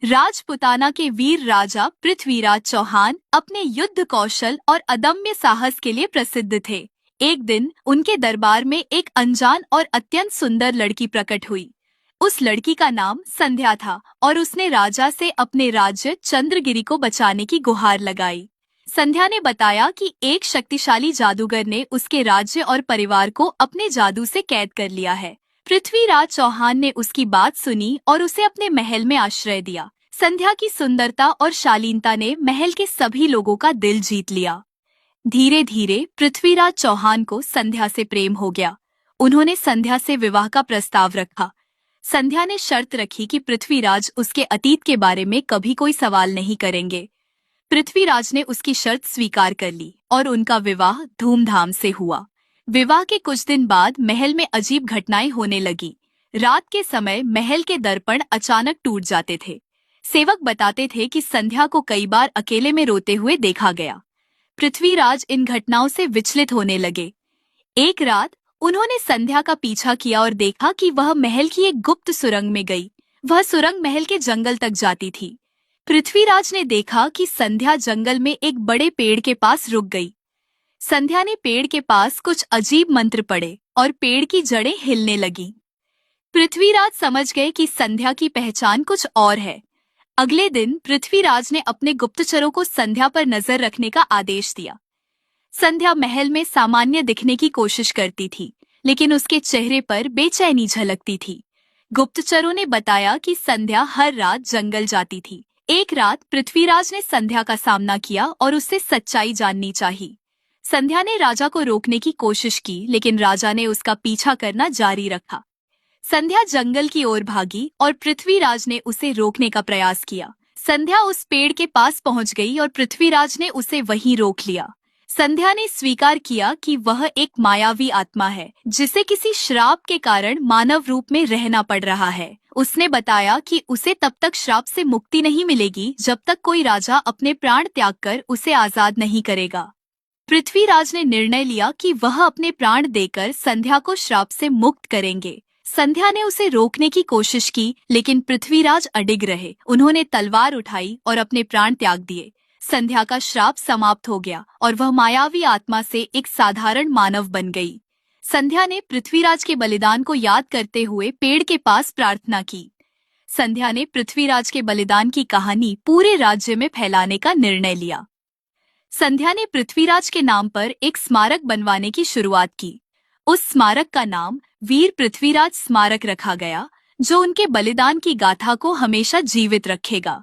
राजपुताना के वीर राजा पृथ्वीराज चौहान अपने युद्ध कौशल और अदम्य साहस के लिए प्रसिद्ध थे। एक दिन उनके दरबार में एक अनजान और अत्यंत सुंदर लड़की प्रकट हुई। उस लड़की का नाम संध्या था और उसने राजा से अपने राज्य चंद्रगिरी को बचाने की गुहार लगाई। संध्या ने बताया कि एक शक्तिशाली जादूगर ने उसके राज्य और परिवार को अपने जादू से कैद कर लिया है। पृथ्वीराज चौहान ने उसकी बात सुनी और उसे अपने महल में आश्रय दिया। संध्या की सुंदरता और शालीनता ने महल के सभी लोगों का दिल जीत लिया। धीरे धीरे पृथ्वीराज चौहान को संध्या से प्रेम हो गया। उन्होंने संध्या से विवाह का प्रस्ताव रखा। संध्या ने शर्त रखी कि पृथ्वीराज उसके अतीत के बारे में कभी कोई सवाल नहीं करेंगे। पृथ्वीराज ने उसकी शर्त स्वीकार कर ली और उनका विवाह धूमधाम से हुआ। विवाह के कुछ दिन बाद महल में अजीब घटनाएं होने लगी। रात के समय महल के दर्पण अचानक टूट जाते थे। सेवक बताते थे कि संध्या को कई बार अकेले में रोते हुए देखा गया। पृथ्वीराज इन घटनाओं से विचलित होने लगे। एक रात उन्होंने संध्या का पीछा किया और देखा कि वह महल की एक गुप्त सुरंग में गई। वह सुरंग महल के जंगल तक जाती थी। पृथ्वीराज ने देखा कि संध्या जंगल में एक बड़े पेड़ के पास रुक गई। संध्या ने पेड़ के पास कुछ अजीब मंत्र पढ़े और पेड़ की जड़ें हिलने लगीं। पृथ्वीराज समझ गए कि संध्या की पहचान कुछ और है। अगले दिन पृथ्वीराज ने अपने गुप्तचरों को संध्या पर नजर रखने का आदेश दिया। संध्या महल में सामान्य दिखने की कोशिश करती थी, लेकिन उसके चेहरे पर बेचैनी झलकती थी। गुप्तचरों ने बताया कि संध्या हर रात जंगल जाती थी। एक रात पृथ्वीराज ने संध्या का सामना किया और उससे सच्चाई जाननी चाहिए। संध्या ने राजा को रोकने की कोशिश की, लेकिन राजा ने उसका पीछा करना जारी रखा। संध्या जंगल की ओर भागी और पृथ्वीराज ने उसे रोकने का प्रयास किया। संध्या उस पेड़ के पास पहुंच गई और पृथ्वीराज ने उसे वहीं रोक लिया। संध्या ने स्वीकार किया कि वह एक मायावी आत्मा है, जिसे किसी श्राप के कारण मानव रूप में रहना पड़ रहा है। उसने बताया कि उसे तब तक श्राप से मुक्ति नहीं मिलेगी जब तक कोई राजा अपने प्राण त्याग कर उसे आजाद नहीं करेगा। पृथ्वीराज ने निर्णय लिया कि वह अपने प्राण देकर संध्या को श्राप से मुक्त करेंगे। संध्या ने उसे रोकने की कोशिश की, लेकिन पृथ्वीराज अडिग रहे। उन्होंने तलवार उठाई और अपने प्राण त्याग दिए। संध्या का श्राप समाप्त हो गया और वह मायावी आत्मा से एक साधारण मानव बन गई। संध्या ने पृथ्वीराज के बलिदान को याद करते हुए पेड़ के पास प्रार्थना की। संध्या ने पृथ्वीराज के बलिदान की कहानी पूरे राज्य में फैलाने का निर्णय लिया। संध्या ने पृथ्वीराज के नाम पर एक स्मारक बनवाने की शुरुआत की। उस स्मारक का नाम वीर पृथ्वीराज स्मारक रखा गया, जो उनके बलिदान की गाथा को हमेशा जीवित रखेगा।